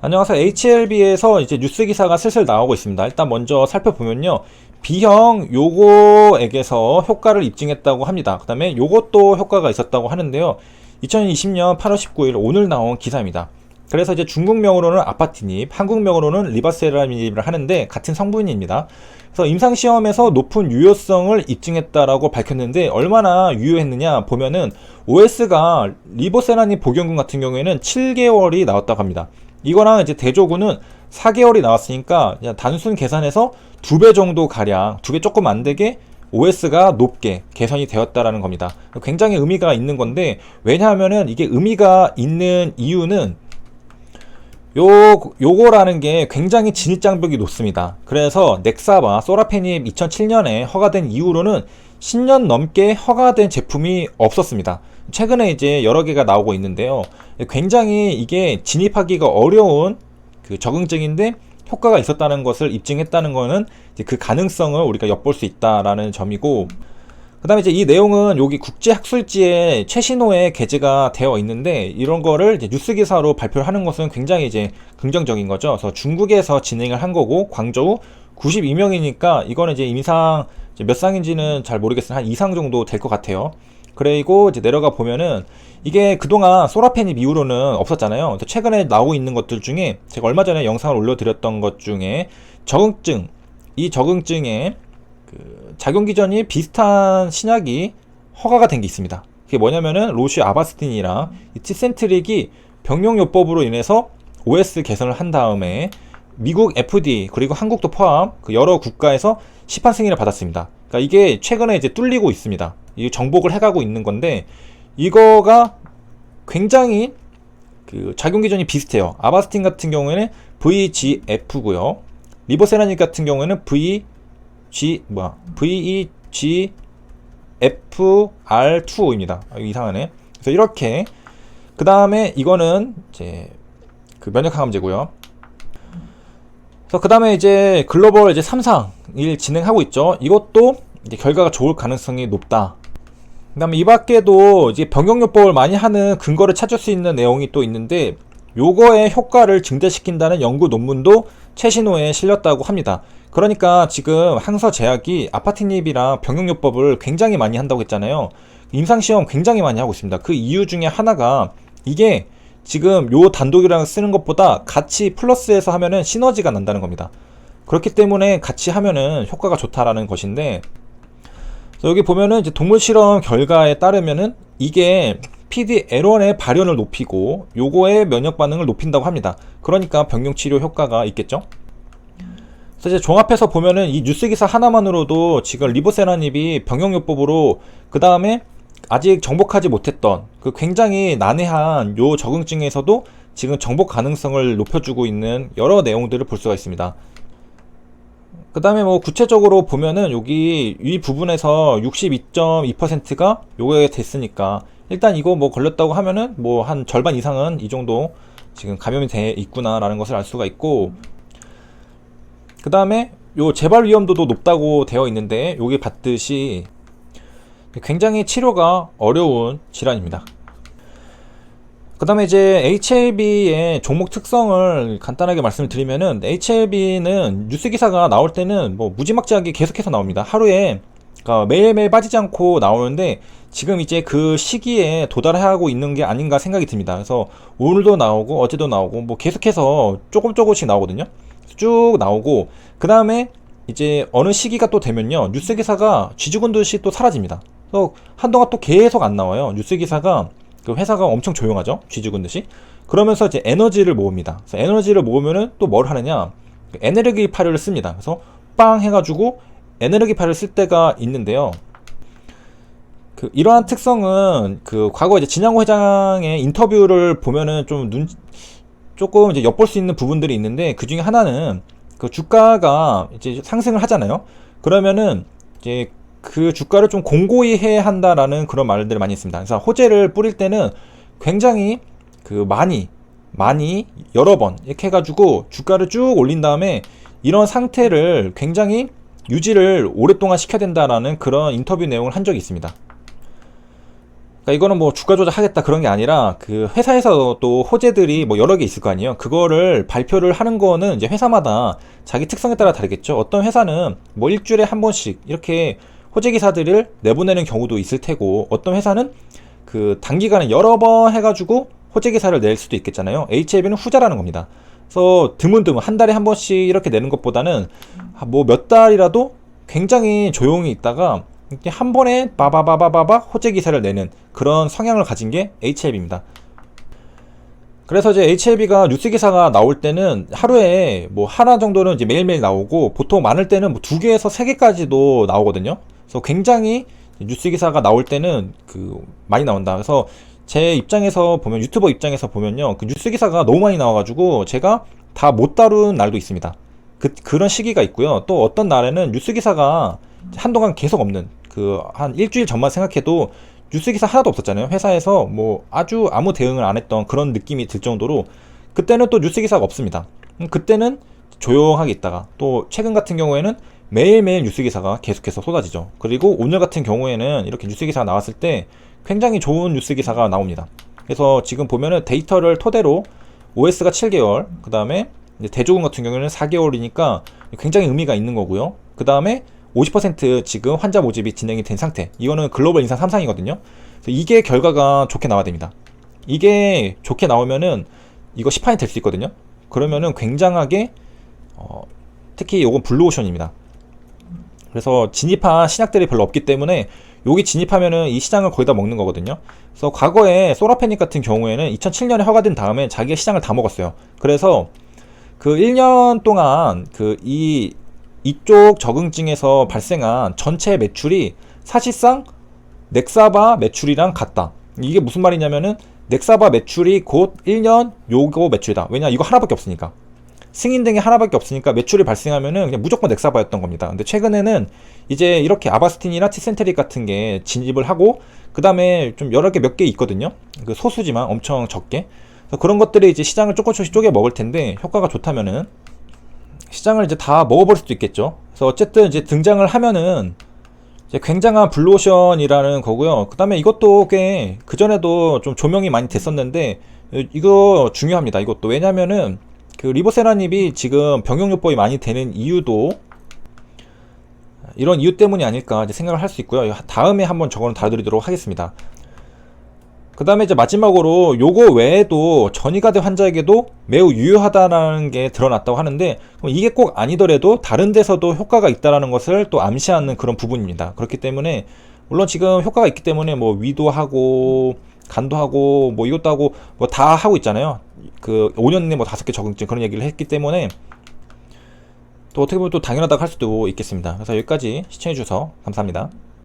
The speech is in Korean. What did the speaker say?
안녕하세요. HLB에서 이제 뉴스 기사가 슬슬 나오고 있습니다. 일단 먼저 살펴보면요. B형 요거액에서 효과를 입증했다고 합니다. 그 다음에 요것도 효과가 있었다고 하는데요. 2020년 8월 19일 오늘 나온 기사입니다. 그래서 이제 중국명으로는 아파티닙, 한국명으로는 리바세라닙을 하는데 같은 성분입니다. 그래서 임상시험에서 높은 유효성을 입증했다라고 밝혔는데 얼마나 유효했느냐 보면은 OS가 리보세라닙 복용군 같은 경우에는 7개월이 나왔다고 합니다. 이거랑 이제 대조군은 4개월이 나왔으니까 그냥 단순 계산해서 2배 정도 가량, 2배 조금 안 되게 OS가 높게 개선이 되었다라는 겁니다. 굉장히 의미가 있는 건데, 왜냐하면은 이게 의미가 있는 이유는 요거라는 게 굉장히 진입장벽이 높습니다. 그래서 넥사바, 소라페닙 2007년에 허가된 이후로는 10년 넘게 허가된 제품이 없었습니다. 최근에 이제 여러 개가 나오고 있는데요. 굉장히 이게 진입하기가 어려운 그 적응증인데 효과가 있었다는 것을 입증했다는 거는 이제 그 가능성을 우리가 엿볼 수 있다라는 점이고, 그 다음에 이제 이 내용은 여기 국제학술지에 최신호에 게재가 되어 있는데 이런 거를 이제 뉴스 기사로 발표를 하는 것은 굉장히 이제 긍정적인 거죠. 그래서 중국에서 진행을 한 거고, 광저우 92명이니까 이거는 이제 임상 몇 상인지는 잘 모르겠으나 한 2상 정도 될 것 같아요. 그리고 이제 내려가 보면은 이게 그동안 소라페닙 이후로는 없었잖아요. 최근에 나오고 있는 것들 중에 제가 얼마 전에 영상을 올려드렸던 것 중에 적응증, 이 적응증에 그 작용 기전이 비슷한 신약이 허가가 된 게 있습니다. 그게 뭐냐면은 로슈 아바스틴이랑 이 티센트릭이 병용요법으로 인해서 OS 개선을 한 다음에 미국 FDA 그리고 한국도 포함 그 여러 국가에서 시판 승인을 받았습니다. 그러니까 이게 최근에 이제 뚫리고 있습니다. 이 정복을 해가고 있는 건데 이거가 굉장히 그 작용 기전이 비슷해요. 아바스틴 같은 경우에는 VEGF고요. 리보세라닙 같은 경우에는 VEGFR2입니다. 이상하네. 그래서 이렇게 그 다음에 이거는 이제 그 면역 항암제고요. 그래서 그 다음에 이제 글로벌 이제 3상을 진행하고 있죠. 이것도 이제 결과가 좋을 가능성이 높다. 그 다음에 이 밖에도 이제 병용요법을 많이 하는 근거를 찾을 수 있는 내용이 또 있는데 요거의 효과를 증대시킨다는 연구 논문도 최신호에 실렸다고 합니다. 그러니까 지금 항서제약이 아파티닙이랑 병용요법을 굉장히 많이 한다고 했잖아요. 임상시험 굉장히 많이 하고 있습니다. 그 이유 중에 하나가 이게 지금 요 단독이랑 쓰는 것보다 같이 플러스해서 하면은 시너지가 난다는 겁니다. 그렇기 때문에 같이 하면은 효과가 좋다라는 것인데, 여기 보면은 이제 동물 실험 결과에 따르면은 이게 PD-L1의 발현을 높이고 요거의 면역 반응을 높인다고 합니다. 그러니까 병용 치료 효과가 있겠죠. 그래서 이제 종합해서 보면은 이 뉴스 기사 하나만으로도 지금 리보세라닙이 병용요법으로 그 다음에 아직 정복하지 못했던 그 굉장히 난해한 요 적응증에서도 지금 정복 가능성을 높여주고 있는 여러 내용들을 볼 수가 있습니다. 그 다음에 뭐 구체적으로 보면은 여기 이 부분에서 62.2%가 요게 됐으니까 일단 이거 뭐 걸렸다고 하면은 뭐 한 절반 이상은 이 정도 지금 감염이 돼 있구나 라는 것을 알 수가 있고, 그 다음에 요 재발 위험도도 높다고 되어 있는데 여기 봤듯이 굉장히 치료가 어려운 질환입니다. 그 다음에 이제 HLB의 종목 특성을 간단하게 말씀을 드리면은, HLB는 뉴스 기사가 나올 때는 뭐 무지막지하게 계속해서 나옵니다. 하루에 그러니까 매일매일 빠지지 않고 나오는데 지금 이제 그 시기에 도달하고 있는 게 아닌가 생각이 듭니다. 그래서 오늘도 나오고 어제도 나오고 뭐 계속해서 조금씩 나오거든요. 쭉 나오고 그 다음에 이제 어느 시기가 또 되면요 뉴스 기사가 쥐죽은 듯이 또 사라집니다. 그래서 한동안 또 계속 안 나와요. 뉴스 기사가 그 회사가 엄청 조용하죠. 쥐죽은 듯이. 그러면서 이제 에너지를 모읍니다. 그래서 에너지를 모으면은 또 뭘 하느냐, 에너지파를 씁니다. 그래서 빵 해가지고 에너지파를 쓸 때가 있는데요. 그 이러한 특성은 그 과거 이제 진양호 회장의 인터뷰를 보면은 조금 이제 엿볼 수 있는 부분들이 있는데, 그 중에 하나는 그 주가가 이제 상승을 하잖아요. 그러면은 이제 그 주가를 좀 공고히 해야 한다라는 그런 말들을 많이 했습니다. 그래서 호재를 뿌릴 때는 굉장히 그 많이 여러 번 이렇게 해가지고 주가를 쭉 올린 다음에 이런 상태를 굉장히 유지를 오랫동안 시켜야 된다라는 그런 인터뷰 내용을 한 적이 있습니다. 그러니까 이거는 뭐 주가 조작하겠다 그런 게 아니라 그 회사에서 또 호재들이 뭐 여러 개 있을 거 아니에요. 그거를 발표를 하는 거는 이제 회사마다 자기 특성에 따라 다르겠죠. 어떤 회사는 뭐 일주일에 한 번씩 이렇게 호재 기사들을 내보내는 경우도 있을 테고, 어떤 회사는 그 단기간에 여러 번 해가지고 호재 기사를 낼 수도 있겠잖아요. HLB는 후자라는 겁니다. 그래서 드문드문 한 달에 한 번씩 이렇게 내는 것보다는 뭐 몇 달이라도 굉장히 조용히 있다가 이렇게 한 번에 바바바바바바 호재 기사를 내는 그런 성향을 가진 게 HLB입니다. 그래서 이제 HLB가 뉴스 기사가 나올 때는 하루에 뭐 하나 정도는 이제 매일매일 나오고, 보통 많을 때는 뭐 2개에서 3개까지도 나오거든요. 그래서 굉장히 뉴스 기사가 나올 때는 그 많이 나온다. 그래서 제 입장에서 보면, 유튜버 입장에서 보면요, 그 뉴스 기사가 너무 많이 나와가지고 제가 다 못 다룬 날도 있습니다. 그런 시기가 있고요. 또 어떤 날에는 뉴스 기사가 한동안 계속 없는, 그 한 일주일 전만 생각해도 뉴스 기사 하나도 없었잖아요. 회사에서 뭐 아주 아무 대응을 안 했던 그런 느낌이 들 정도로, 그때는 또 뉴스 기사가 없습니다. 그때는 조용하게 있다가, 또 최근 같은 경우에는 매일매일 뉴스 기사가 계속해서 쏟아지죠. 그리고 오늘 같은 경우에는 이렇게 뉴스 기사가 나왔을 때 굉장히 좋은 뉴스 기사가 나옵니다. 그래서 지금 보면은 데이터를 토대로 OS가 7개월, 그 다음에 대조금 같은 경우에는 4개월이니까 굉장히 의미가 있는 거고요. 그 다음에 50% 지금 환자 모집이 진행이 된 상태. 이거는 글로벌 인상 3상이거든요. 이게 결과가 좋게 나와야 됩니다. 이게 좋게 나오면은 이거 시판이 될 수 있거든요. 그러면은 굉장하게 특히 요건 블루오션입니다. 그래서 진입한 신약들이 별로 없기 때문에 여기 진입하면은 이 시장을 거의 다 먹는 거거든요. 그래서 과거에 소라페닉 같은 경우에는 2007년에 허가된 다음에 자기가 시장을 다 먹었어요. 그래서 그 1년 동안 이쪽 적응증에서 발생한 전체 매출이 사실상 넥사바 매출이랑 같다. 이게 무슨 말이냐면은 넥사바 매출이 곧 1년 요거 매출이다. 왜냐, 이거 하나밖에 없으니까. 승인된 게 하나밖에 없으니까 매출이 발생하면은 그냥 무조건 넥사바였던 겁니다. 근데 최근에는 이제 이렇게 아바스틴이나 티센테릭 같은 게 진입을 하고, 그 다음에 좀 여러 개 몇 개 있거든요. 그 소수지만 엄청 적게. 그래서 그런 것들이 이제 시장을 조금씩 쪼개 먹을 텐데, 효과가 좋다면은 시장을 이제 다 먹어버릴 수도 있겠죠. 그래서 어쨌든 이제 등장을 하면은 이제 굉장한 블루오션이라는 거고요. 그 다음에 이것도 꽤 그전에도 좀 조명이 많이 됐었는데, 이거 중요합니다. 이것도. 왜냐면은 그 리보세라닙이 지금 병용요법이 많이 되는 이유도 이런 이유 때문이 아닐까 이제 생각을 할 수 있고요. 다음에 한번 저거는 다뤄드리도록 하겠습니다. 그 다음에 이제 마지막으로 요거 외에도 전이가대 환자에게도 매우 유효하다는 게 드러났다고 하는데, 이게 꼭 아니더라도 다른 데서도 효과가 있다는 것을 또 암시하는 그런 부분입니다. 그렇기 때문에 물론 지금 효과가 있기 때문에 뭐 위도 하고 간도 하고 뭐 이것도 하고 뭐 다 하고 있잖아요. 그 5년 내 뭐 5개 적응증 그런 얘기를 했기 때문에 또 어떻게 보면 또 당연하다고 할 수도 있겠습니다. 그래서 여기까지 시청해 주셔서 감사합니다.